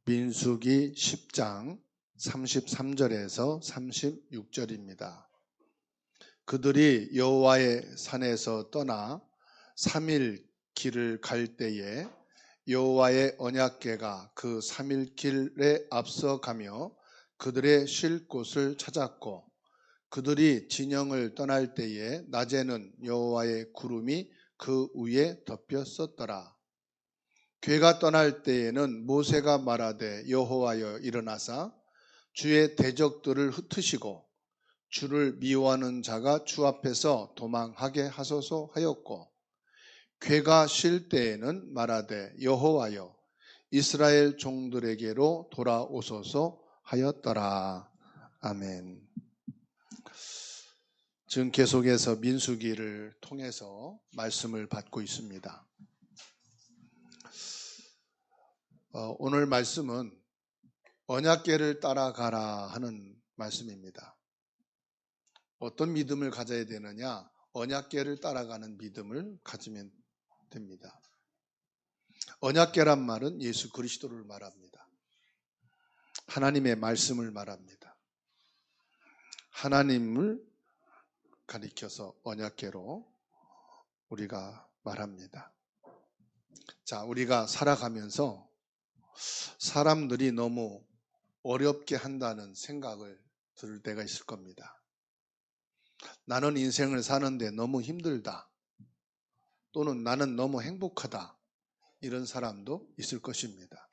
민수기 10장 33절에서 36절입니다. 그들이 여호와의 산에서 떠나 3일 길을 갈 때에 여호와의 언약궤가 그 3일 길에 앞서가며 그들의 쉴 곳을 찾았고, 그들이 진영을 떠날 때에 낮에는 여호와의 구름이 그 위에 덮였었더라. 궤가 떠날 때에는 모세가 말하되, 여호와여 일어나사 주의 대적들을 흩으시고 주를 미워하는 자가 주 앞에서 도망하게 하소서 하였고, 궤가 쉴 때에는 말하되, 여호와여 이스라엘 종들에게로 돌아오소서 하였더라. 아멘. 지금 계속해서 민수기를 통해서 말씀을 받고 있습니다. 오늘 말씀은 언약궤를 따라가라 하는 말씀입니다. 어떤 믿음을 가져야 되느냐? 언약궤를 따라가는 믿음을 가지면 됩니다. 언약궤란 말은 예수 그리스도를 말합니다. 하나님의 말씀을 말합니다. 하나님을 가리켜서 언약궤로 우리가 말합니다. 자, 우리가 살아가면서 사람들이 너무 어렵게 한다는 생각을 들을 때가 있을 겁니다. 나는 인생을 사는데 너무 힘들다, 또는 나는 너무 행복하다, 이런 사람도 있을 것입니다.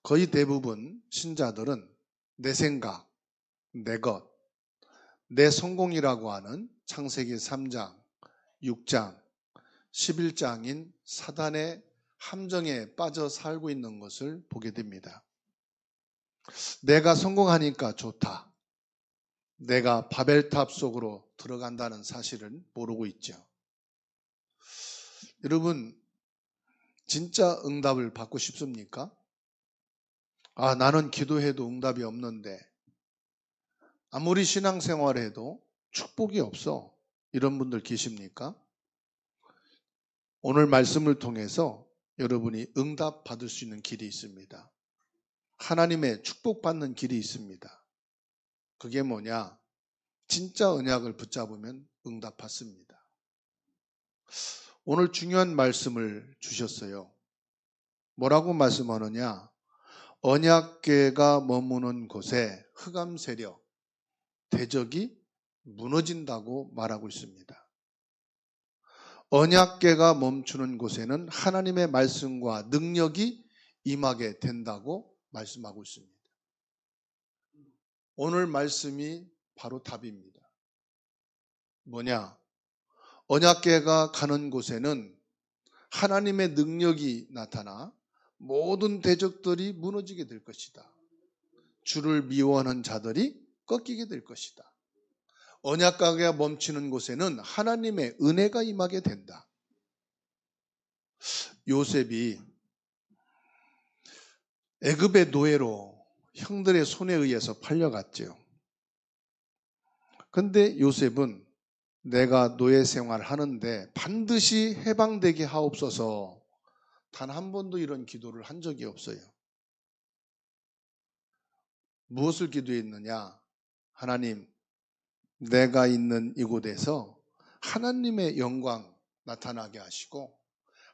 거의 대부분 신자들은 내 생각, 내 것, 내 성공이라고 하는 창세기 3장, 6장, 11장인 사단의 함정에 빠져 살고 있는 것을 보게 됩니다. 내가 성공하니까 좋다, 내가 바벨탑 속으로 들어간다는 사실은 모르고 있죠. 여러분, 진짜 응답을 받고 싶습니까? 나는 기도해도 응답이 없는데, 아무리 신앙생활해도 축복이 없어, 이런 분들 계십니까? 오늘 말씀을 통해서 여러분이 응답 받을 수 있는 길이 있습니다. 하나님의 축복받는 길이 있습니다. 그게 뭐냐? 진짜 언약을 붙잡으면 응답 받습니다. 오늘 중요한 말씀을 주셨어요. 뭐라고 말씀하느냐? 언약궤가 머무는 곳에 흑암 세력, 대적이 무너진다고 말하고 있습니다. 언약궤가 멈추는 곳에는 하나님의 말씀과 능력이 임하게 된다고 말씀하고 있습니다. 오늘 말씀이 바로 답입니다. 뭐냐? 언약궤가 가는 곳에는 하나님의 능력이 나타나 모든 대적들이 무너지게 될 것이다. 주를 미워하는 자들이 꺾이게 될 것이다. 언약궤가 멈추는 곳에는 하나님의 은혜가 임하게 된다. 요셉이 애굽의 노예로 형들의 손에 의해서 팔려갔죠. 근데 요셉은 내가 노예 생활을 하는데 반드시 해방되게 하옵소서, 단 한 번도 이런 기도를 한 적이 없어요. 무엇을 기도했느냐? 하나님, 내가 있는 이곳에서 하나님의 영광 나타나게 하시고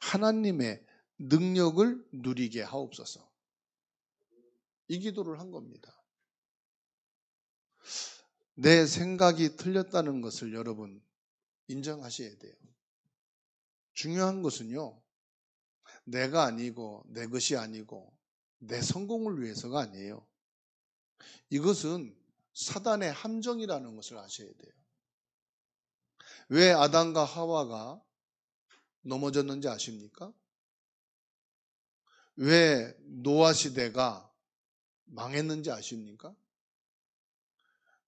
하나님의 능력을 누리게 하옵소서, 이 기도를 한 겁니다. 내 생각이 틀렸다는 것을 여러분 인정하셔야 돼요. 중요한 것은요, 내가 아니고 내 것이 아니고 내 성공을 위해서가 아니에요. 이것은 사단의 함정이라는 것을 아셔야 돼요. 왜 아담과 하와가 넘어졌는지 아십니까? 왜 노아 시대가 망했는지 아십니까?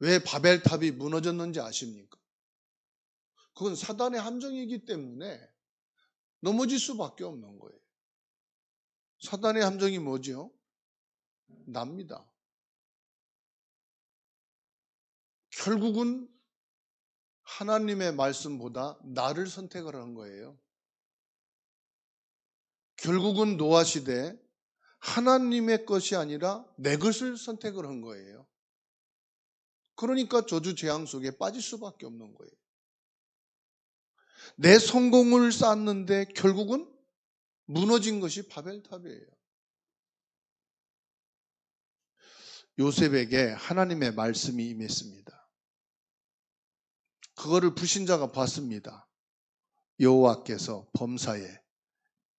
왜 바벨탑이 무너졌는지 아십니까? 그건 사단의 함정이기 때문에 넘어질 수밖에 없는 거예요. 사단의 함정이 뭐죠? 납니다. 결국은 하나님의 말씀보다 나를 선택을 한 거예요. 결국은 노아 시대 하나님의 것이 아니라 내 것을 선택을 한 거예요. 그러니까 저주 재앙 속에 빠질 수밖에 없는 거예요. 내 성공을 쌓았는데 결국은 무너진 것이 바벨탑이에요. 요셉에게 하나님의 말씀이 임했습니다. 그거를 불신자가 봤습니다. 여호와께서 범사에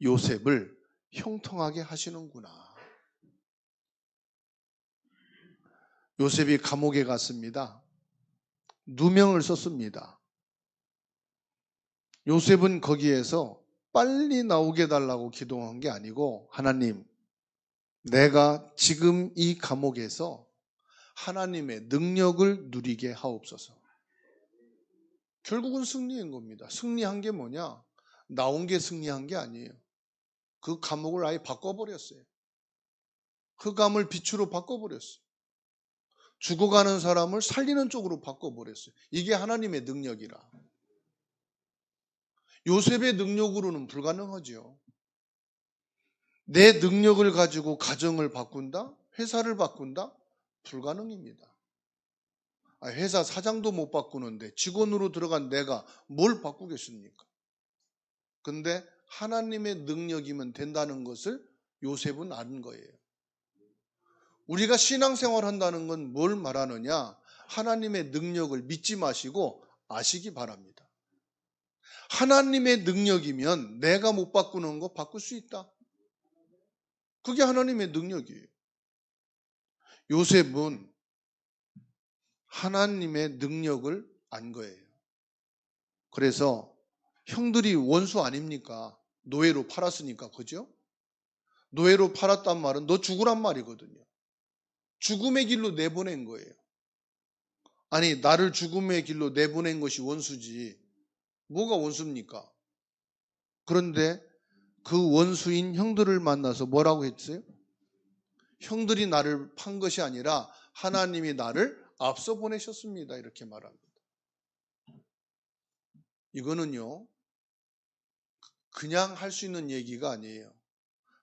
요셉을 형통하게 하시는구나. 요셉이 감옥에 갔습니다. 누명을 썼습니다. 요셉은 거기에서 빨리 나오게 해달라고 기도한 게 아니고, 하나님, 내가 지금 이 감옥에서 하나님의 능력을 누리게 하옵소서. 결국은 승리인 겁니다. 승리한 게 뭐냐? 나온 게 승리한 게 아니에요. 그 감옥을 아예 바꿔버렸어요. 흑암을 빛으로 바꿔버렸어요. 죽어가는 사람을 살리는 쪽으로 바꿔버렸어요. 이게 하나님의 능력이라. 요셉의 능력으로는 불가능하죠. 내 능력을 가지고 가정을 바꾼다? 회사를 바꾼다? 불가능입니다. 회사 사장도 못 바꾸는데 직원으로 들어간 내가 뭘 바꾸겠습니까? 근데 하나님의 능력이면 된다는 것을 요셉은 아는 거예요. 우리가 신앙생활 한다는 건 뭘 말하느냐? 하나님의 능력을 믿지 마시고 아시기 바랍니다. 하나님의 능력이면 내가 못 바꾸는 거 바꿀 수 있다. 그게 하나님의 능력이에요. 요셉은 하나님의 능력을 안 거예요. 그래서 형들이 원수 아닙니까? 노예로 팔았으니까, 그죠? 노예로 팔았단 말은 너 죽으란 말이거든요. 죽음의 길로 내보낸 거예요. 아니, 나를 죽음의 길로 내보낸 것이 원수지 뭐가 원수입니까? 그런데 그 원수인 형들을 만나서 뭐라고 했어요? 형들이 나를 판 것이 아니라 하나님이 나를 앞서 보내셨습니다. 이렇게 말합니다. 이거는요, 그냥 할 수 있는 얘기가 아니에요.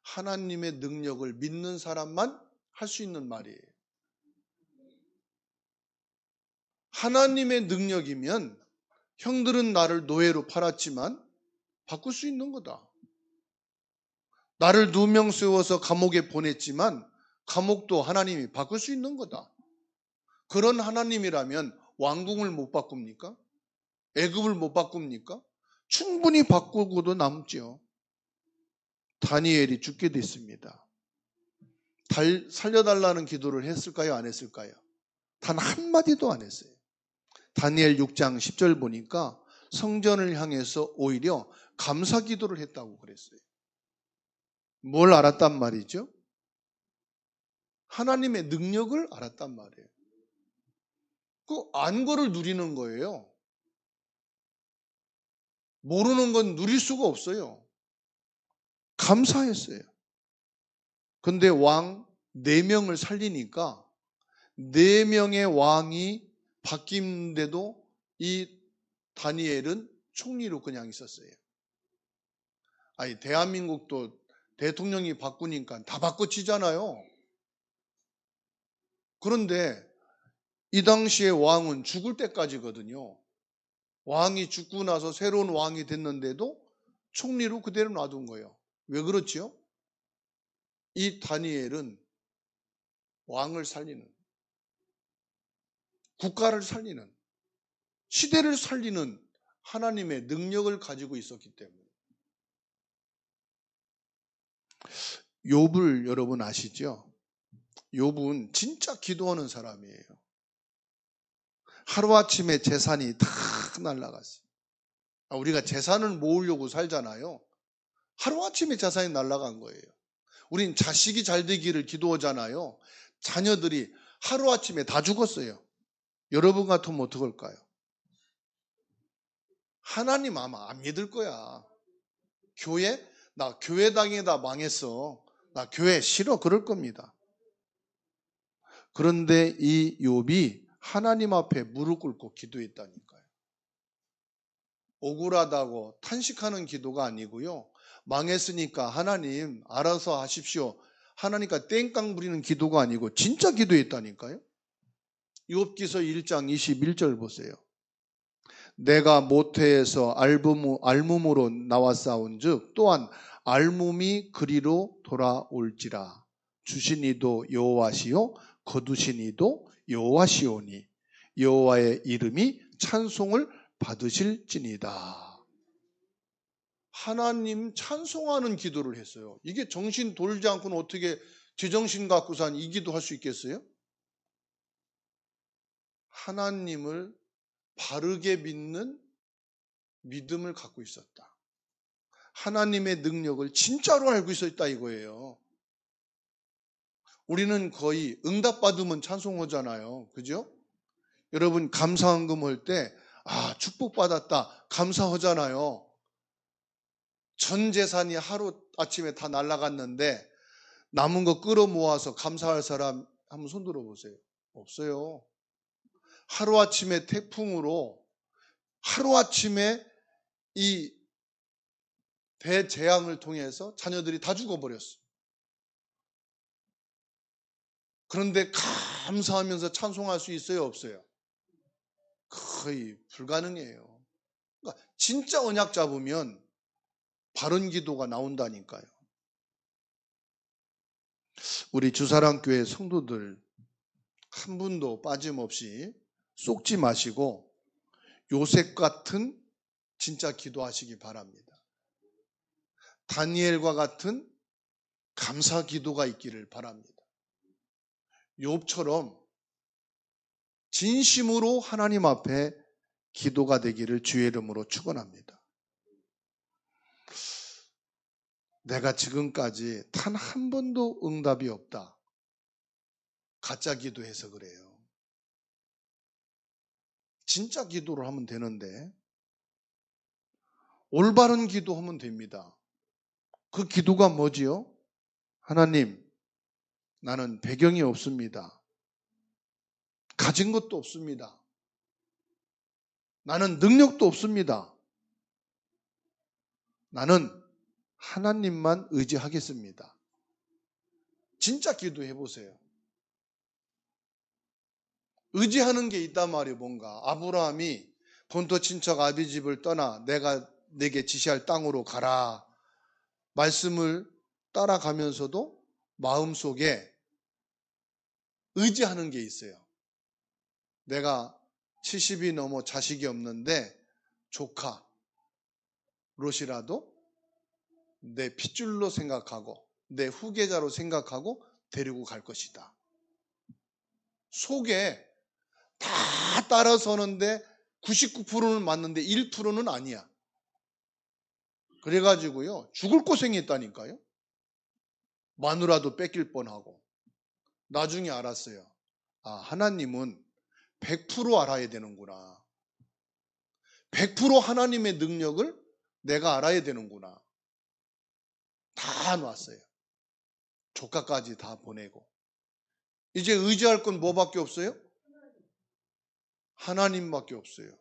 하나님의 능력을 믿는 사람만 할 수 있는 말이에요. 하나님의 능력이면 형들은 나를 노예로 팔았지만 바꿀 수 있는 거다. 나를 누명 세워서 감옥에 보냈지만 감옥도 하나님이 바꿀 수 있는 거다. 그런 하나님이라면 왕궁을 못 바꿉니까? 애굽을 못 바꿉니까? 충분히 바꾸고도 남죠. 다니엘이 죽게 됐습니다. 살려달라는 기도를 했을까요? 안 했을까요? 단 한마디도 안 했어요. 다니엘 6장 10절 보니까 성전을 향해서 오히려 감사 기도를 했다고 그랬어요. 뭘 알았단 말이죠? 하나님의 능력을 알았단 말이에요. 그 안거를 누리는 거예요. 모르는 건 누릴 수가 없어요. 감사했어요. 근데 왕 4명을 살리니까 4명의 왕이 바뀌는데도 이 다니엘은 총리로 그냥 있었어요. 아니, 대한민국도 대통령이 바꾸니까 다 바꿔치잖아요. 그런데 이 당시에 왕은 죽을 때까지거든요. 왕이 죽고 나서 새로운 왕이 됐는데도 총리로 그대로 놔둔 거예요. 왜 그렇지요? 이 다니엘은 왕을 살리는, 국가를 살리는, 시대를 살리는 하나님의 능력을 가지고 있었기 때문에. 욥을 여러분 아시죠? 욥은 진짜 기도하는 사람이에요. 하루아침에 재산이 다 날아갔어요. 우리가 재산을 모으려고 살잖아요. 하루아침에 재산이 날아간 거예요. 우린 자식이 잘 되기를 기도하잖아요. 자녀들이 하루아침에 다 죽었어요. 여러분 같으면 어떡할까요? 하나님 아마 안 믿을 거야. 나 교회 다니다 망했어. 나 교회 싫어. 그럴 겁니다. 그런데 이 욥이 하나님 앞에 무릎 꿇고 기도했다니까요. 억울하다고 탄식하는 기도가 아니고요. 망했으니까 하나님 알아서 하십시오. 하나님과 땡깡 부리는 기도가 아니고 진짜 기도했다니까요. 욥기서 1장 21절 보세요. 내가 모태에서 알몸으로 나왔사온즉 또한 알몸이 그리로 돌아올지라. 주신 이도 여호와시요 거두신 이도 여호와시오니 여호와의 이름이 찬송을 받으실지니다. 하나님 찬송하는 기도를 했어요. 이게 정신 돌지 않고는 어떻게 제정신 갖고선 이 기도할 수 있겠어요? 하나님을 바르게 믿는 믿음을 갖고 있었다. 하나님의 능력을 진짜로 알고 있었다 이거예요. 우리는 거의 응답받으면 찬송하잖아요. 그죠? 여러분 감사헌금 할 때 축복받았다 감사하잖아요. 전 재산이 하루 아침에 다 날아갔는데 남은 거 끌어 모아서 감사할 사람 한번 손 들어보세요. 없어요. 하루아침에 태풍으로 하루아침에 이 대재앙을 통해서 자녀들이 다 죽어버렸어. 그런데 감사하면서 찬송할 수 있어요? 없어요? 거의 불가능해요. 그러니까 진짜 언약 잡으면 바른 기도가 나온다니까요. 우리 주사랑교회 성도들 한 분도 빠짐없이 쏙지 마시고 요셉 같은 진짜 기도하시기 바랍니다. 다니엘과 같은 감사 기도가 있기를 바랍니다. 욥처럼 진심으로 하나님 앞에 기도가 되기를 주의 이름으로 축원합니다. 내가 지금까지 단 한 번도 응답이 없다. 가짜 기도해서 그래요. 진짜 기도를 하면 되는데 올바른 기도하면 됩니다. 그 기도가 뭐지요? 하나님, 나는 배경이 없습니다. 가진 것도 없습니다. 나는 능력도 없습니다. 나는 하나님만 의지하겠습니다. 진짜 기도해 보세요. 의지하는 게 있단 말이에요. 뭔가 아브라함이 본토 친척 아비 집을 떠나 내가 내게 지시할 땅으로 가라 말씀을 따라가면서도 마음속에 의지하는 게 있어요. 내가 70이 넘어 자식이 없는데 조카 롯이라도 내 핏줄로 생각하고 내 후계자로 생각하고 데리고 갈 것이다. 속에 다 따라서는데 99%는 맞는데 1%는 아니야. 그래가지고요 죽을 고생했다니까요. 마누라도 뺏길 뻔하고. 나중에 알았어요. 하나님은 100% 알아야 되는구나. 100% 하나님의 능력을 내가 알아야 되는구나. 다 놨어요. 조카까지 다 보내고. 이제 의지할 건 뭐밖에 없어요? 하나님밖에 없어요.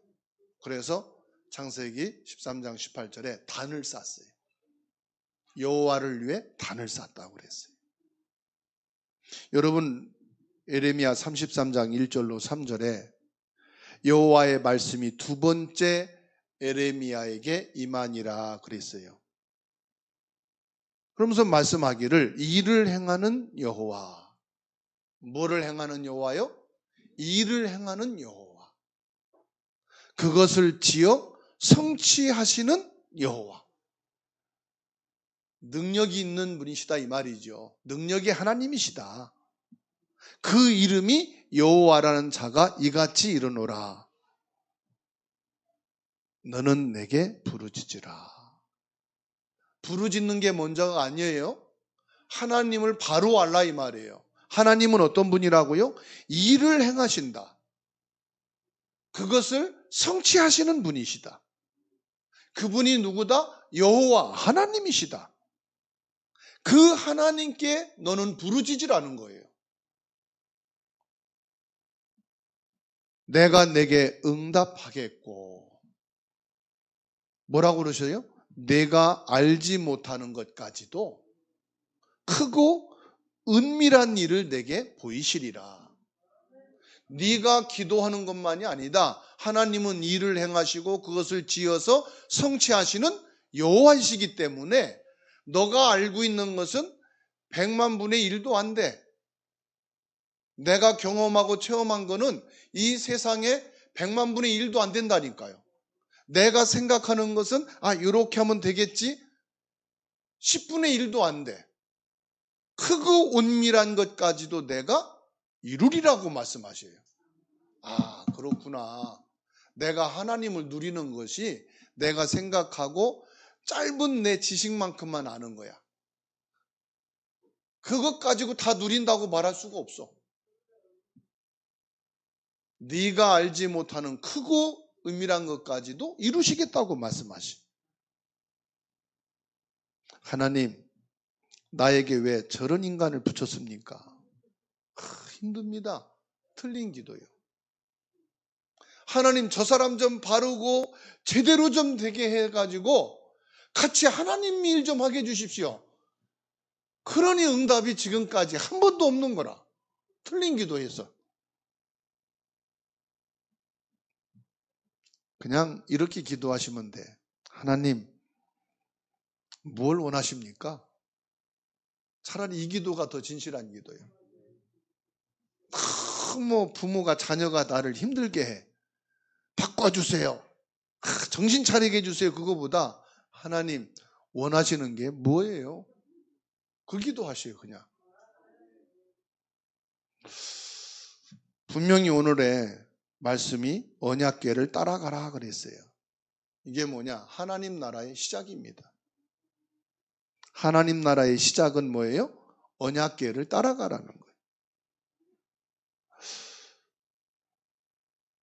그래서 창세기 13장 18절에 단을 쌌어요. 여호와를 위해 단을 쌌다고 그랬어요. 여러분 예레미야 33장 1절로 3절에 여호와의 말씀이 두 번째 예레미야에게 임하니라 그랬어요. 그러면서 말씀하기를 일을 행하는 여호와. 뭐를 행하는 여호와요? 일을 행하는 여호와. 그것을 지어 성취하시는 여호와. 능력이 있는 분이시다 이 말이죠. 능력이 하나님이시다. 그 이름이 여호와라는 자가 이같이 이르노라. 너는 내게 부르짖으라. 부르짖는 게 먼저가 아니에요. 하나님을 바로 알라 이 말이에요. 하나님은 어떤 분이라고요? 일을 행하신다. 그것을 성취하시는 분이시다. 그분이 누구다? 여호와 하나님이시다. 그 하나님께 너는 부르짖으라는 거예요. 내가 내게 응답하겠고. 뭐라고 그러셔요? 내가 알지 못하는 것까지도 크고 은밀한 일을 내게 보이시리라. 네가 기도하는 것만이 아니다. 하나님은 일을 행하시고 그것을 지어서 성취하시는 여호와이시기 때문에 너가 알고 있는 것은 100만 분의 1도 안 돼. 내가 경험하고 체험한 거는 이 세상에 100만 분의 1도 안 된다니까요. 내가 생각하는 것은 이렇게 하면 되겠지? 10분의 1도 안 돼. 크고 은밀한 것까지도 내가 이루리라고 말씀하셔요. 그렇구나. 내가 하나님을 누리는 것이 내가 생각하고 짧은 내 지식만큼만 아는 거야. 그것 가지고 다 누린다고 말할 수가 없어. 네가 알지 못하는 크고 은밀한 것까지도 이루시겠다고 말씀하시. 하나님, 나에게 왜 저런 인간을 붙였습니까? 힘듭니다. 틀린 기도요. 하나님, 저 사람 좀 바르고 제대로 좀 되게 해가지고 같이 하나님 일 좀 하게 해주십시오. 그러니 응답이 지금까지 한 번도 없는 거라. 틀린 기도해서. 그냥 이렇게 기도하시면 돼. 하나님, 뭘 원하십니까? 차라리 이 기도가 더 진실한 기도예요. 부모가 자녀가 나를 힘들게 해. 바꿔주세요. 정신 차리게 해주세요. 그거보다 하나님 원하시는 게 뭐예요? 그 기도하세요. 그냥. 분명히 오늘의 말씀이 언약궤를 따라가라 그랬어요. 이게 뭐냐? 하나님 나라의 시작입니다. 하나님 나라의 시작은 뭐예요? 언약궤를 따라가라는 거예요.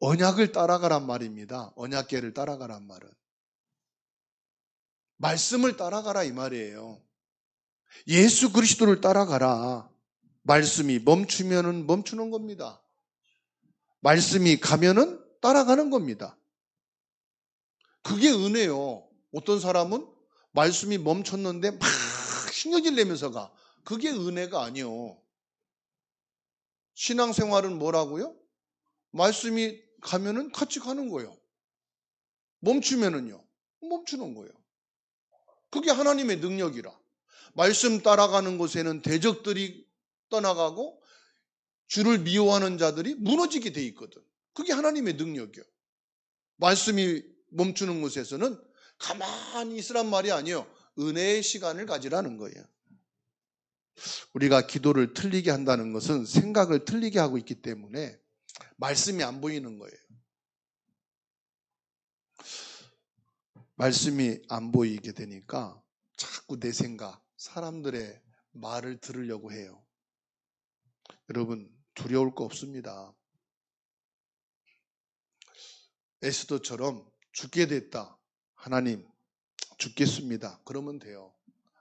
언약을 따라가란 말입니다. 언약궤를 따라가란 말은. 말씀을 따라가라 이 말이에요. 예수 그리스도를 따라가라. 말씀이 멈추면은 멈추는 겁니다. 말씀이 가면은 따라가는 겁니다. 그게 은혜요. 어떤 사람은 말씀이 멈췄는데 막 신경질 내면서 가. 그게 은혜가 아니요. 신앙생활은 뭐라고요? 말씀이 가면은 같이 가는 거예요. 멈추면은요. 멈추는 거예요. 그게 하나님의 능력이라. 말씀 따라가는 곳에는 대적들이 떠나가고 주를 미워하는 자들이 무너지게 돼 있거든. 그게 하나님의 능력이요. 말씀이 멈추는 곳에서는 가만히 있으란 말이 아니에요. 은혜의 시간을 가지라는 거예요. 우리가 기도를 틀리게 한다는 것은 생각을 틀리게 하고 있기 때문에 말씀이 안 보이는 거예요. 말씀이 안 보이게 되니까 자꾸 내 생각, 사람들의 말을 들으려고 해요. 여러분, 두려울 거 없습니다. 에스더처럼 죽게 됐다. 하나님, 죽겠습니다. 그러면 돼요.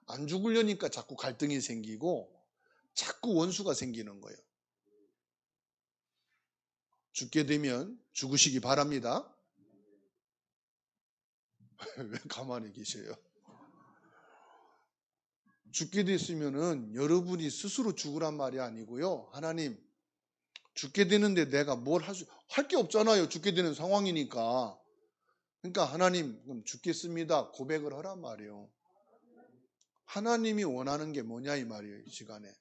안 죽으려니까 자꾸 갈등이 생기고 자꾸 원수가 생기는 거예요. 죽게 되면 죽으시기 바랍니다. 왜 가만히 계세요? 죽게 됐으면은 여러분이 스스로 죽으란 말이 아니고요. 하나님, 죽게 되는데 내가 뭘 할 게 없잖아요. 죽게 되는 상황이니까. 그러니까 하나님, 그럼 죽겠습니다. 고백을 하란 말이에요. 하나님이 원하는 게 뭐냐 이 말이에요. 이 시간에.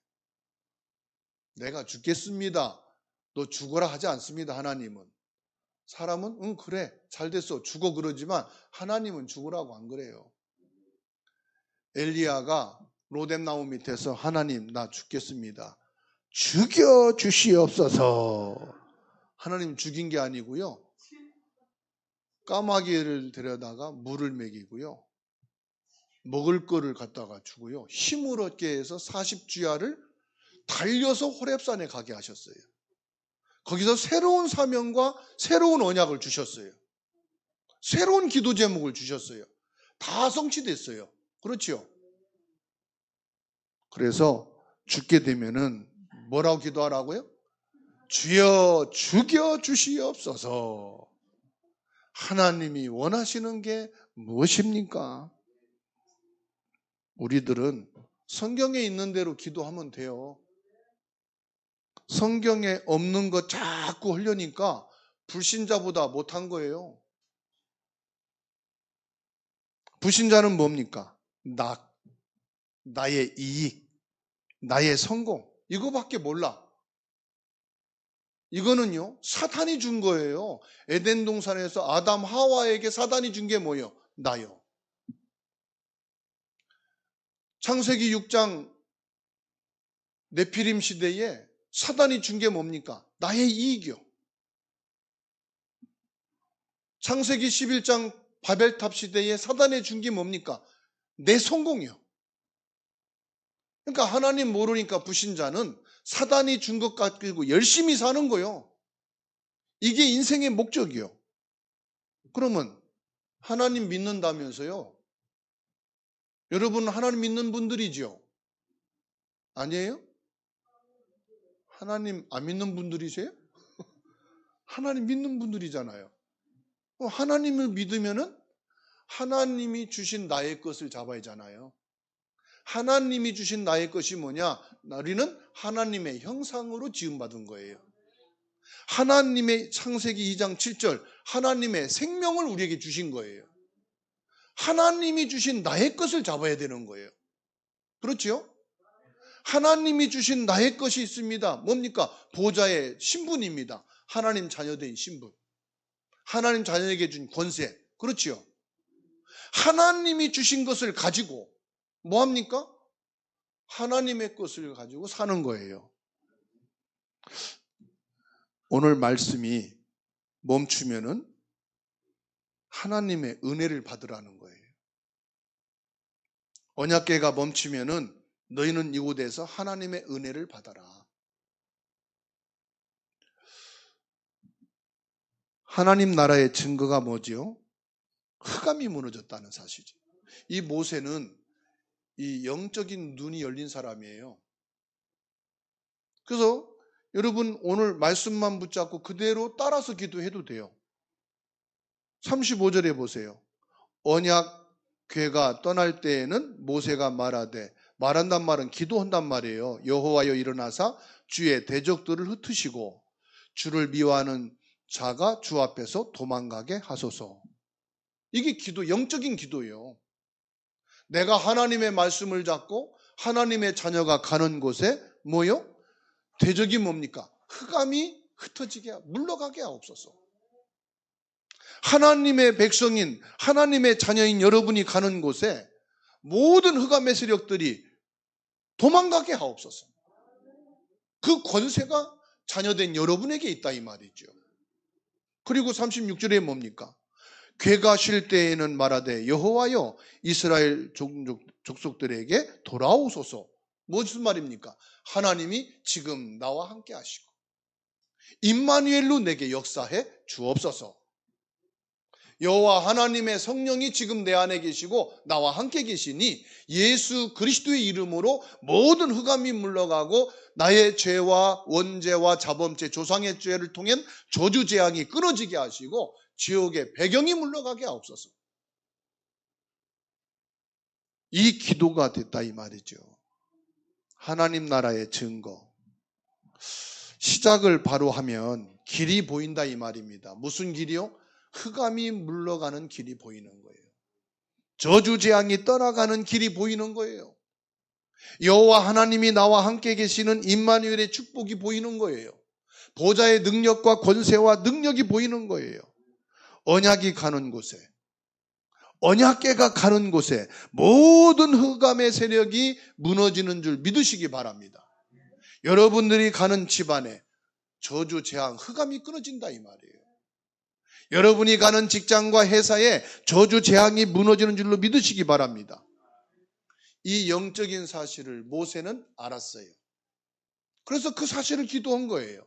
내가 죽겠습니다. 너 죽어라 하지 않습니다. 하나님은. 사람은 그래 잘 됐어 죽어 그러지만 하나님은 죽으라고 안 그래요. 엘리야가 로뎀나무 밑에서 하나님 나 죽겠습니다. 죽여 주시옵소서. 하나님 죽인 게 아니고요. 까마귀를 데려다가 물을 먹이고요. 먹을 거를 갖다가 주고요. 힘을 얻게 해서 40주야를 달려서 호렙산에 가게 하셨어요. 거기서 새로운 사명과 새로운 언약을 주셨어요. 새로운 기도 제목을 주셨어요. 다 성취됐어요. 그렇죠? 그래서 죽게 되면은 뭐라고 기도하라고요? 주여 죽여 주시옵소서. 하나님이 원하시는 게 무엇입니까? 우리들은 성경에 있는 대로 기도하면 돼요. 성경에 없는 거 자꾸 하려니까 불신자보다 못한 거예요. 불신자는 뭡니까? 나의 이익, 나의 성공, 이거밖에 몰라. 이거는요, 사탄이 준 거예요. 에덴 동산에서 아담 하와에게 사단이 준 게 뭐예요? 나요. 창세기 6장 네피림 시대에 사단이 준 게 뭡니까? 나의 이익이요. 창세기 11장 바벨탑 시대에 사단이 준 게 뭡니까? 내 성공이요. 그러니까 하나님 모르니까 불신자는 사단이 준 것 가지고 열심히 사는 거요. 이게 인생의 목적이요. 그러면 하나님 믿는다면서요? 여러분 하나님 믿는 분들이죠? 아니에요? 하나님 안 믿는 분들이세요? 하나님 믿는 분들이잖아요. 하나님을 믿으면은 하나님이 주신 나의 것을 잡아야 하잖아요. 하나님이 주신 나의 것이 뭐냐? 우리는 하나님의 형상으로 지음받은 거예요. 하나님의 창세기 2장 7절 하나님의 생명을 우리에게 주신 거예요. 하나님이 주신 나의 것을 잡아야 되는 거예요. 그렇죠? 하나님이 주신 나의 것이 있습니다. 뭡니까? 보좌의 신분입니다. 하나님 자녀된 신분. 하나님 자녀에게 준 권세. 그렇죠? 하나님이 주신 것을 가지고 뭐합니까? 하나님의 것을 가지고 사는 거예요. 오늘 말씀이 멈추면은 하나님의 은혜를 받으라는 거예요. 언약궤가 멈추면은 너희는 이곳에서 하나님의 은혜를 받아라. 하나님 나라의 증거가 뭐죠? 흑암이 무너졌다는 사실이죠. 이 모세는 이 영적인 눈이 열린 사람이에요. 그래서 여러분 오늘 말씀만 붙잡고 그대로 따라서 기도해도 돼요. 35절에 보세요. 언약궤가 떠날 때에는 모세가 말한단 말은 기도한단 말이에요. 여호와여 일어나사 주의 대적들을 흩으시고 주를 미워하는 자가 주 앞에서 도망가게 하소서. 이게 기도, 영적인 기도예요. 내가 하나님의 말씀을 잡고 하나님의 자녀가 가는 곳에 뭐요? 대적이 뭡니까? 흑암이 흩어지게 물러가게 하옵소서. 하나님의 백성인 하나님의 자녀인 여러분이 가는 곳에 모든 흑암의 세력들이 도망가게 하옵소서. 그 권세가 자녀된 여러분에게 있다 이 말이죠. 그리고 36절에 뭡니까? 궤가 쉴 때에는 말하되 여호와여 이스라엘 족속들에게 돌아오소서. 무슨 말입니까? 하나님이 지금 나와 함께 하시고 임마누엘로 내게 역사해 주옵소서. 여호와 하나님의 성령이 지금 내 안에 계시고 나와 함께 계시니 예수 그리스도의 이름으로 모든 흑암이 물러가고 나의 죄와 원죄와 자범죄 조상의 죄를 통한 저주 재앙이 끊어지게 하시고 지옥의 배경이 물러가게 하옵소서. 이 기도가 됐다 이 말이죠. 하나님 나라의 증거. 시작을 바로 하면 길이 보인다 이 말입니다. 무슨 길이요? 흑암이 물러가는 길이 보이는 거예요. 저주 재앙이 떠나가는 길이 보이는 거예요. 여호와 하나님이 나와 함께 계시는 임마누엘의 축복이 보이는 거예요. 보좌의 능력과 권세와 능력이 보이는 거예요. 언약이 가는 곳에, 언약궤가 가는 곳에 모든 흑암의 세력이 무너지는 줄 믿으시기 바랍니다. 여러분들이 가는 집안에 저주 재앙 흑암이 끊어진다 이 말이에요. 여러분이 가는 직장과 회사에 저주 재앙이 무너지는 줄로 믿으시기 바랍니다. 이 영적인 사실을 모세는 알았어요. 그래서 그 사실을 기도한 거예요.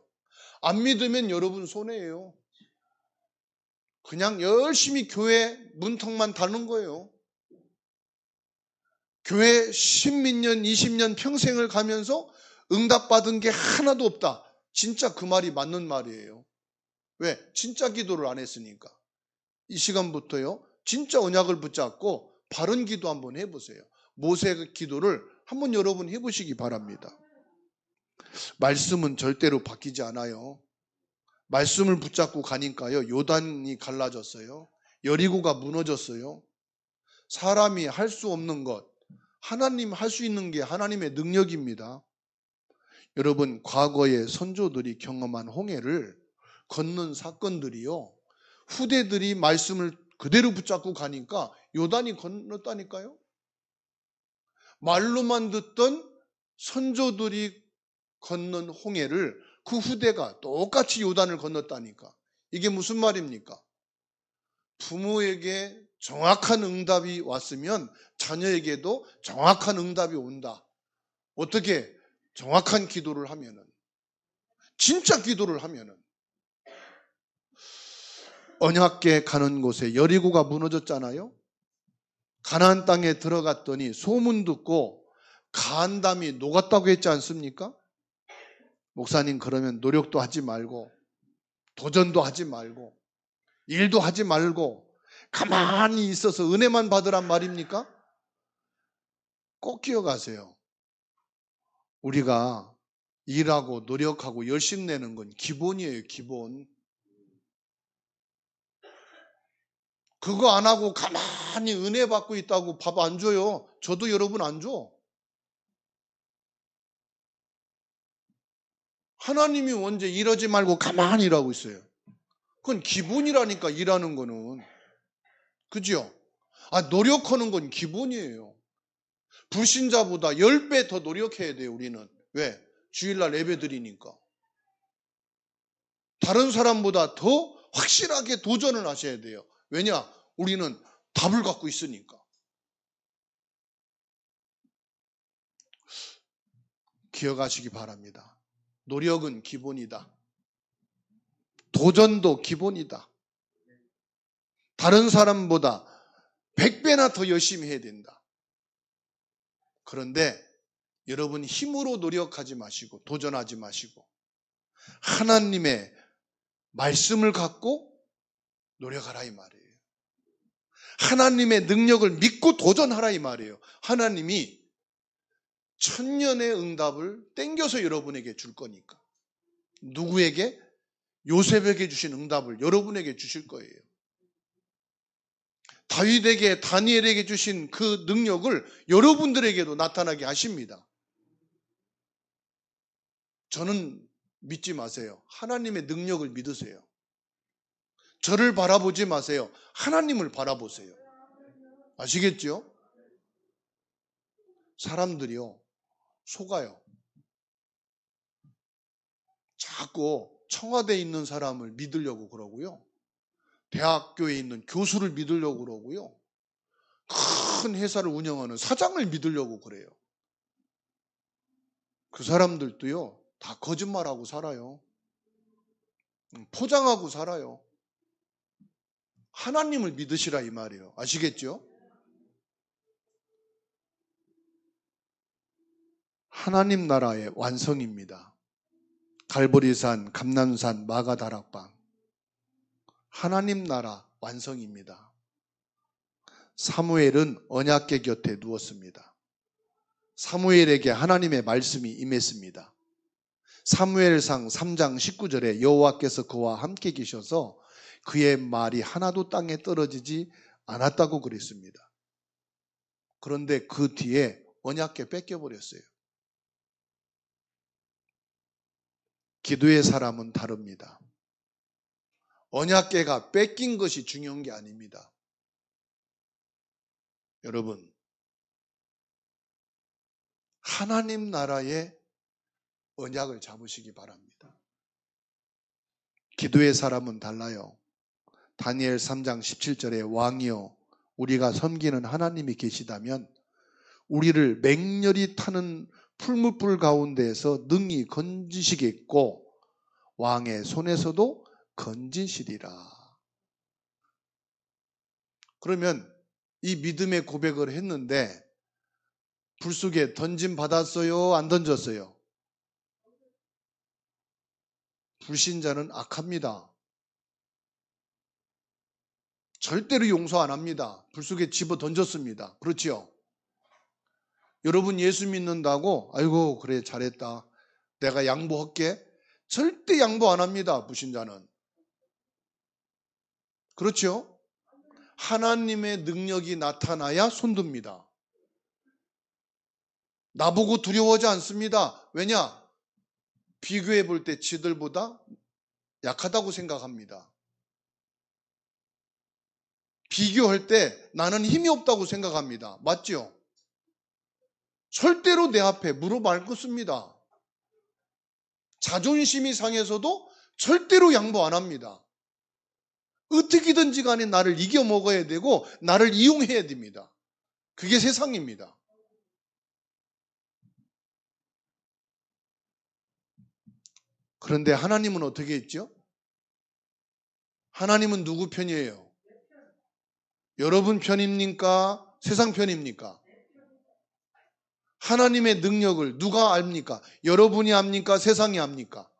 안 믿으면 여러분 손해예요. 그냥 열심히 교회 문턱만 다는 거예요. 교회 10몇 년, 20년 평생을 가면서 응답받은 게 하나도 없다. 진짜 그 말이 맞는 말이에요. 왜? 진짜 기도를 안 했으니까. 이 시간부터요, 진짜 언약을 붙잡고 바른 기도 한번 해보세요. 모세의 기도를 한번 여러분 해보시기 바랍니다. 말씀은 절대로 바뀌지 않아요. 말씀을 붙잡고 가니까요, 요단이 갈라졌어요. 여리고가 무너졌어요. 사람이 할 수 없는 것, 하나님 할 수 있는 게 하나님의 능력입니다. 여러분, 과거의 선조들이 경험한 홍해를 걷는 사건들이요, 후대들이 말씀을 그대로 붙잡고 가니까 요단이 건넜다니까요. 말로만 듣던 선조들이 건넌 홍해를 그 후대가 똑같이 요단을 건넜다니까. 이게 무슨 말입니까? 부모에게 정확한 응답이 왔으면 자녀에게도 정확한 응답이 온다. 어떻게? 정확한 기도를 하면은, 진짜 기도를 하면은. 언약궤 가는 곳에 여리고가 무너졌잖아요. 가나안 땅에 들어갔더니 소문 듣고 간담이 녹았다고 했지 않습니까? 목사님, 그러면 노력도 하지 말고 도전도 하지 말고 일도 하지 말고 가만히 있어서 은혜만 받으란 말입니까? 꼭 기억하세요. 우리가 일하고 노력하고 열심 내는 건 기본이에요, 기본. 그거 안 하고 가만히 은혜 받고 있다고 밥 안 줘요. 저도 여러분 안 줘. 하나님이 언제 일하지 말고 가만히 일하고 있어요. 그건 기본이라니까, 일하는 거는. 그죠? 노력하는 건 기본이에요. 불신자보다 10배 더 노력해야 돼요, 우리는. 왜? 주일날 예배 드리니까. 다른 사람보다 더 확실하게 도전을 하셔야 돼요. 왜냐? 우리는 답을 갖고 있으니까. 기억하시기 바랍니다. 노력은 기본이다. 도전도 기본이다. 다른 사람보다 100배나 더 열심히 해야 된다. 그런데 여러분, 힘으로 노력하지 마시고 도전하지 마시고 하나님의 말씀을 갖고 노력하라 이 말이에요. 하나님의 능력을 믿고 도전하라 이 말이에요. 하나님이 천년의 응답을 땡겨서 여러분에게 줄 거니까. 누구에게? 요셉에게 주신 응답을 여러분에게 주실 거예요. 다윗에게, 다니엘에게 주신 그 능력을 여러분들에게도 나타나게 하십니다. 저는 믿지 마세요. 하나님의 능력을 믿으세요. 저를 바라보지 마세요. 하나님을 바라보세요. 아시겠죠? 사람들이요, 속아요. 자꾸 청와대에 있는 사람을 믿으려고 그러고요, 대학교에 있는 교수를 믿으려고 그러고요, 큰 회사를 운영하는 사장을 믿으려고 그래요. 그 사람들도요, 다 거짓말하고 살아요. 포장하고 살아요. 하나님을 믿으시라 이 말이에요. 아시겠죠? 하나님 나라의 완성입니다. 갈보리산, 감람산, 마가다락방. 하나님 나라 완성입니다. 사무엘은 언약궤 곁에 누웠습니다. 사무엘에게 하나님의 말씀이 임했습니다. 사무엘상 3장 19절에 여호와께서 그와 함께 계셔서 그의 말이 하나도 땅에 떨어지지 않았다고 그랬습니다. 그런데 그 뒤에 언약궤 뺏겨버렸어요. 기도의 사람은 다릅니다. 언약궤가 뺏긴 것이 중요한 게 아닙니다. 여러분, 하나님 나라의 언약을 잡으시기 바랍니다. 기도의 사람은 달라요. 다니엘 3장 17절에 왕이여, 우리가 섬기는 하나님이 계시다면 우리를 맹렬히 타는 풀무불 가운데에서 능히 건지시겠고 왕의 손에서도 건지시리라. 그러면 이 믿음의 고백을 했는데 불 속에 던짐 받았어요? 안 던졌어요? 불신자는 악합니다. 절대로 용서 안 합니다. 불 속에 집어 던졌습니다. 그렇지요? 여러분 예수 믿는다고 아이고 그래 잘했다, 내가 양보할게. 절대 양보 안 합니다. 불신자는. 그렇죠? 하나님의 능력이 나타나야 손듭니다. 나보고 두려워하지 않습니다. 왜냐? 비교해 볼 때 지들보다 약하다고 생각합니다. 비교할 때 나는 힘이 없다고 생각합니다. 맞죠? 절대로 내 앞에 무릎 안 꿇습니다. 자존심이 상해서도 절대로 양보 안 합니다. 어떻게든지 간에 나를 이겨 먹어야 되고 나를 이용해야 됩니다. 그게 세상입니다. 그런데 하나님은 어떻게 했죠? 하나님은 누구 편이에요? 여러분 편입니까? 세상 편입니까? 하나님의 능력을 누가 압니까? 여러분이 압니까? 세상이 압니까?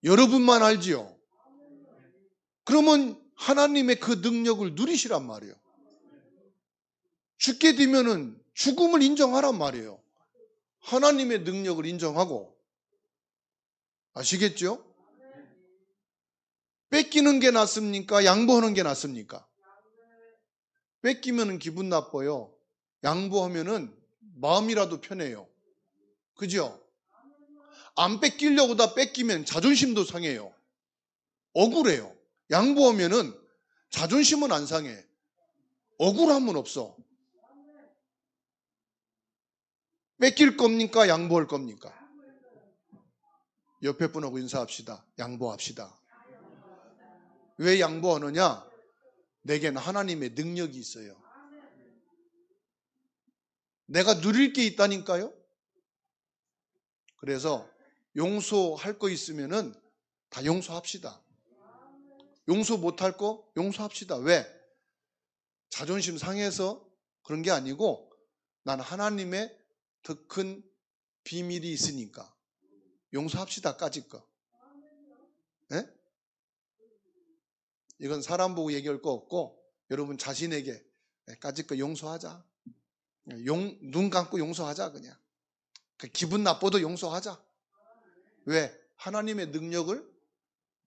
여러분만 알지요. 그러면 하나님의 그 능력을 누리시란 말이에요. 죽게 되면은 죽음을 인정하란 말이에요. 하나님의 능력을 인정하고. 아시겠죠? 뺏기는 게 낫습니까? 양보하는 게 낫습니까? 뺏기면 기분 나빠요. 양보하면은 마음이라도 편해요. 그죠? 안 뺏기려고 다 뺏기면 자존심도 상해요. 억울해요. 양보하면은 자존심은 안 상해. 억울함은 없어. 뺏길 겁니까? 양보할 겁니까? 옆에 분하고 인사합시다. 양보합시다. 왜 양보하느냐? 내겐 하나님의 능력이 있어요. 내가 누릴 게 있다니까요. 그래서 용서할 거 있으면은 다 용서합시다. 용서 못할 거 용서합시다. 왜? 자존심 상해서 그런 게 아니고 난 하나님의 더 큰 비밀이 있으니까 용서합시다. 까짓 거. 네? 이건 사람 보고 얘기할 거 없고 여러분 자신에게 까짓 거 용서하자. 눈 감고 용서하자 그냥. 기분 나빠도 용서하자. 왜? 하나님의 능력을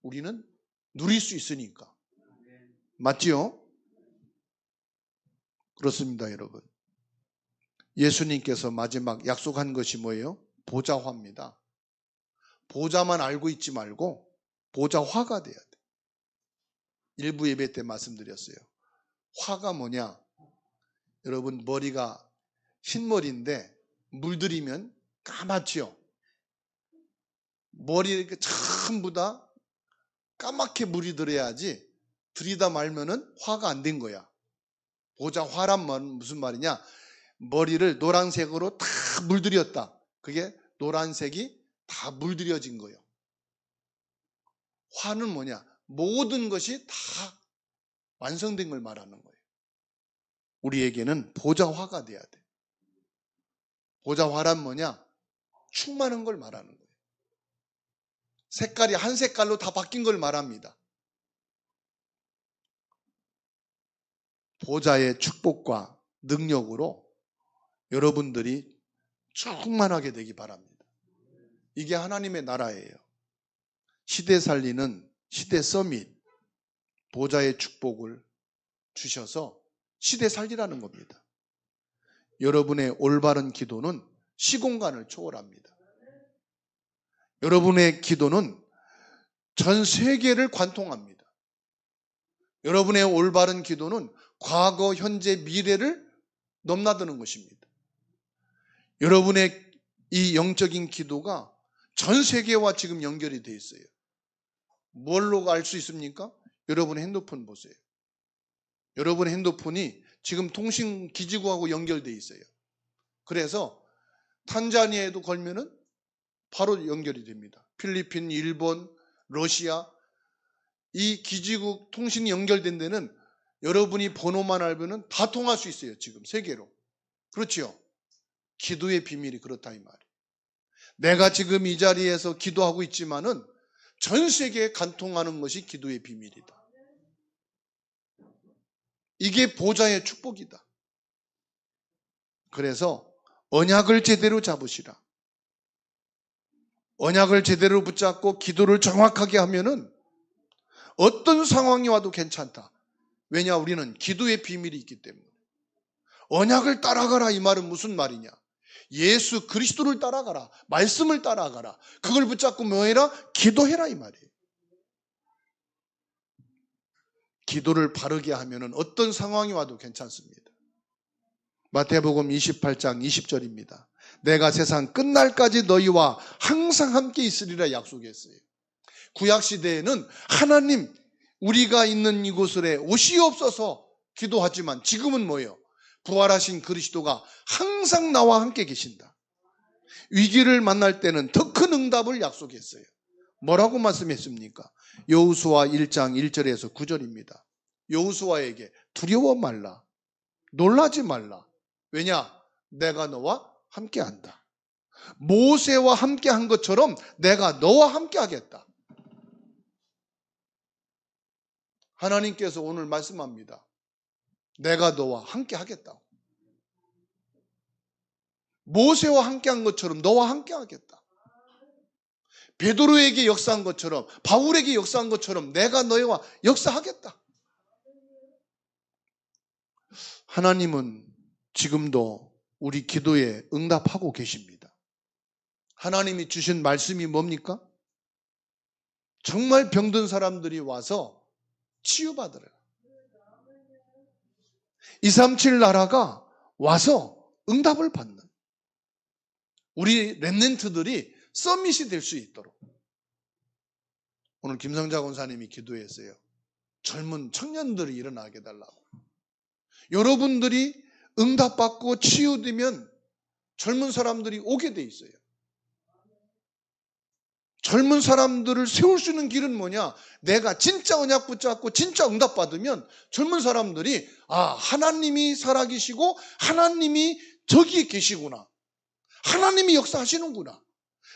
우리는 누릴 수 있으니까. 맞지요? 그렇습니다, 여러분. 예수님께서 마지막 약속한 것이 뭐예요? 보좌화입니다. 보좌만 알고 있지 말고 보좌화가 돼야 돼. 일부 예배 때 말씀드렸어요. 화가 뭐냐? 여러분 머리가 흰머리인데 물들이면 까맣지요? 머리에 전부 다 까맣게 물이 들어야지 들이다 말면은 화가 안 된 거야. 보좌화란 말은 무슨 말이냐? 머리를 노란색으로 다 물들였다. 그게 노란색이 다 물들여진 거예요. 화는 뭐냐? 모든 것이 다 완성된 걸 말하는 거예요. 우리에게는 보좌화가 돼야 돼. 보좌화란 뭐냐? 충만한 걸 말하는 거예요. 색깔이 한 색깔로 다 바뀐 걸 말합니다. 보좌의 축복과 능력으로 여러분들이 충만하게 되기 바랍니다. 이게 하나님의 나라예요. 시대 살리는 시대 서밋, 보좌의 축복을 주셔서 시대 살리라는 겁니다. 여러분의 올바른 기도는 시공간을 초월합니다. 여러분의 기도는 전 세계를 관통합니다. 여러분의 올바른 기도는 과거, 현재, 미래를 넘나드는 것입니다. 여러분의 이 영적인 기도가 전 세계와 지금 연결이 되어 있어요. 뭘로 알 수 있습니까? 여러분의 핸드폰 보세요. 여러분의 핸드폰이 지금 통신기지국하고 연결되어 있어요. 그래서 탄자니아에도 걸면은 바로 연결이 됩니다. 필리핀, 일본, 러시아 이 기지국 통신이 연결된 데는 여러분이 번호만 알면은 다 통할 수 있어요. 지금 세계로. 그렇지요? 기도의 비밀이 그렇다 이 말이에요. 내가 지금 이 자리에서 기도하고 있지만은 전 세계에 관통하는 것이 기도의 비밀이다. 이게 보좌의 축복이다. 그래서 언약을 제대로 잡으시라. 언약을 제대로 붙잡고 기도를 정확하게 하면은 어떤 상황이 와도 괜찮다. 왜냐? 우리는 기도의 비밀이 있기 때문에. 언약을 따라가라 이 말은 무슨 말이냐? 예수 그리스도를 따라가라. 말씀을 따라가라. 그걸 붙잡고 뭐해라? 기도해라 이 말이에요. 기도를 바르게 하면은 어떤 상황이 와도 괜찮습니다. 마태복음 28장 20절입니다. 내가 세상 끝날까지 너희와 항상 함께 있으리라 약속했어요. 구약시대에는 하나님 우리가 있는 이곳에 오시옵소서 기도하지만 지금은 뭐예요? 부활하신 그리스도가 항상 나와 함께 계신다. 위기를 만날 때는 더 큰 응답을 약속했어요. 뭐라고 말씀했습니까? 여호수아 1장 1절에서 9절입니다. 여호수아에게 두려워 말라. 놀라지 말라. 왜냐? 내가 너와 함께한다. 모세와 함께한 것처럼 내가 너와 함께하겠다. 하나님께서 오늘 말씀합니다. 내가 너와 함께하겠다. 모세와 함께한 것처럼 너와 함께하겠다. 베드로에게 역사한 것처럼 바울에게 역사한 것처럼 내가 너희와 역사하겠다. 하나님은 지금도 우리 기도에 응답하고 계십니다. 하나님이 주신 말씀이 뭡니까? 정말 병든 사람들이 와서 치유받으라. 237 나라가 와서 응답을 받는 우리 렘넌트들이 서밋이 될 수 있도록 오늘 김성자 권사님이 기도했어요. 젊은 청년들이 일어나게 달라고. 여러분들이 응답받고 치유되면 젊은 사람들이 오게 돼 있어요. 젊은 사람들을 세울 수 있는 길은 뭐냐? 내가 진짜 언약 붙잡고 진짜 응답받으면 젊은 사람들이 하나님이 살아계시고 하나님이 저기 계시구나. 하나님이 역사하시는구나.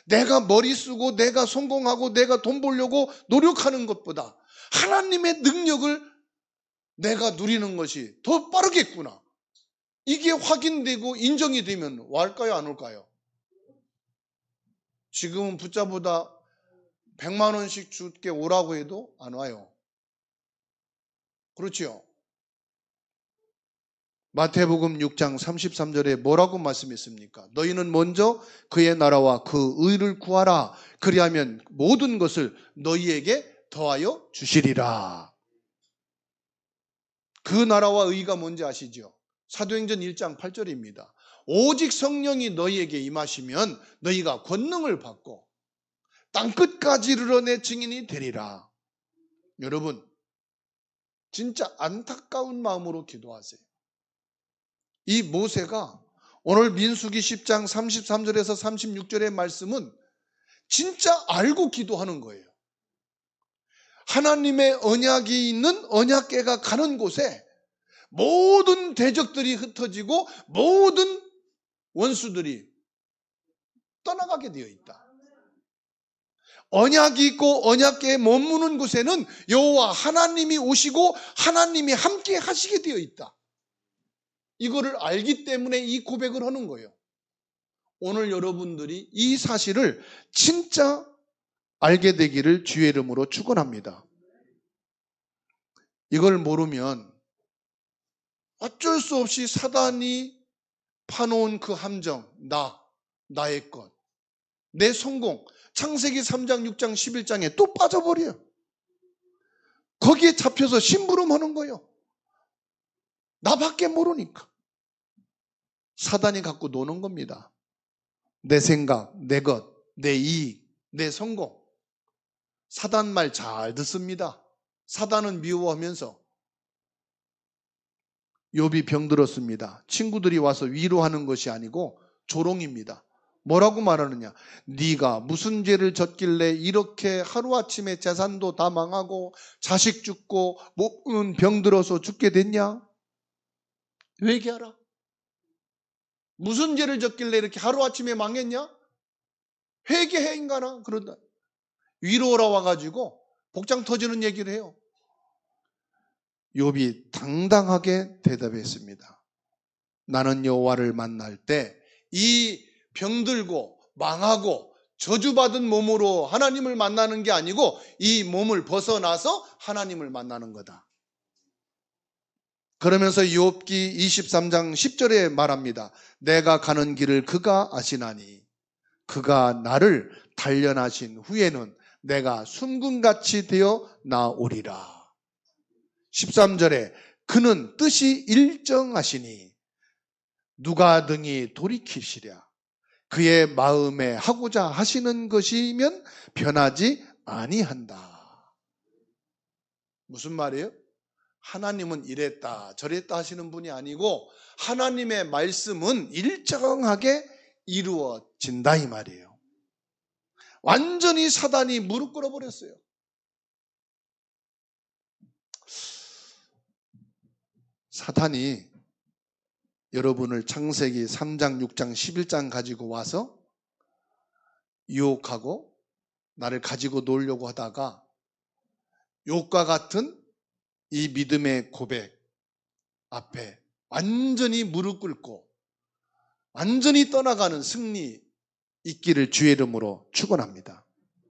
내가 머리 쓰고 내가 성공하고 내가 돈 벌려고 노력하는 것보다 하나님의 능력을 내가 누리는 것이 더 빠르겠구나. 이게 확인되고 인정이 되면 올까요? 안 올까요? 지금은 붙잡보다 100만 원씩 줄게 오라고 해도 안 와요. 그렇지요? 마태복음 6장 33절에 뭐라고 말씀했습니까? 너희는 먼저 그의 나라와 그 의를 구하라. 그리하면 모든 것을 너희에게 더하여 주시리라. 그 나라와 의가 뭔지 아시죠? 사도행전 1장 8절입니다. 오직 성령이 너희에게 임하시면 너희가 권능을 받고 땅끝까지 이르러 내 증인이 되리라. 여러분, 진짜 안타까운 마음으로 기도하세요. 이 모세가 오늘 민수기 10장 33절에서 36절의 말씀은 진짜 알고 기도하는 거예요. 하나님의 언약이 있는 언약궤가 가는 곳에 모든 대적들이 흩어지고 모든 원수들이 떠나가게 되어 있다. 언약이 있고 언약궤에 머무는 곳에는 여호와 하나님이 오시고 하나님이 함께 하시게 되어 있다. 이거를 알기 때문에 이 고백을 하는 거예요. 오늘 여러분들이 이 사실을 진짜 알게 되기를 주의 이름으로 축원합니다. 이걸 모르면 어쩔 수 없이 사단이 파놓은 그 함정, 나의 것, 내 성공, 창세기 3장, 6장, 11장에 또 빠져버려요. 거기에 잡혀서 심부름하는 거예요. 나밖에 모르니까. 사단이 갖고 노는 겁니다. 내 생각, 내 것, 내 이익, 내 성공. 사단 말 잘 듣습니다. 사단은 미워하면서 욥이 병들었습니다. 친구들이 와서 위로하는 것이 아니고 조롱입니다. 뭐라고 말하느냐? 네가 무슨 죄를 졌길래 이렇게 하루아침에 재산도 다 망하고 자식 죽고 몸은 병들어서 죽게 됐냐? 회개하라. 무슨 죄를 졌길래 이렇게 하루아침에 망했냐? 회개해 인간아. 그런다. 위로하러 와가지고 복장 터지는 얘기를 해요. 욥이 당당하게 대답했습니다. 나는 여호와를 만날 때 이 병들고 망하고 저주받은 몸으로 하나님을 만나는 게 아니고 이 몸을 벗어나서 하나님을 만나는 거다. 그러면서 욥기 23장 10절에 말합니다. 내가 가는 길을 그가 아시나니 그가 나를 단련하신 후에는 내가 숨금같이 되어 나오리라. 13절에 그는 뜻이 일정하시니 누가 등이 돌이키시랴. 그의 마음에 하고자 하시는 것이면 변하지 아니한다. 무슨 말이에요? 하나님은 이랬다 저랬다 하시는 분이 아니고 하나님의 말씀은 일정하게 이루어진다 이 말이에요. 완전히 사단이 무릎 꿇어버렸어요. 사탄이 여러분을 창세기 3장, 6장, 11장 가지고 와서 유혹하고 나를 가지고 놀려고 하다가 욥과 같은 이 믿음의 고백 앞에 완전히 무릎 꿇고 완전히 떠나가는 승리 있기를 주의 이름으로 축원합니다.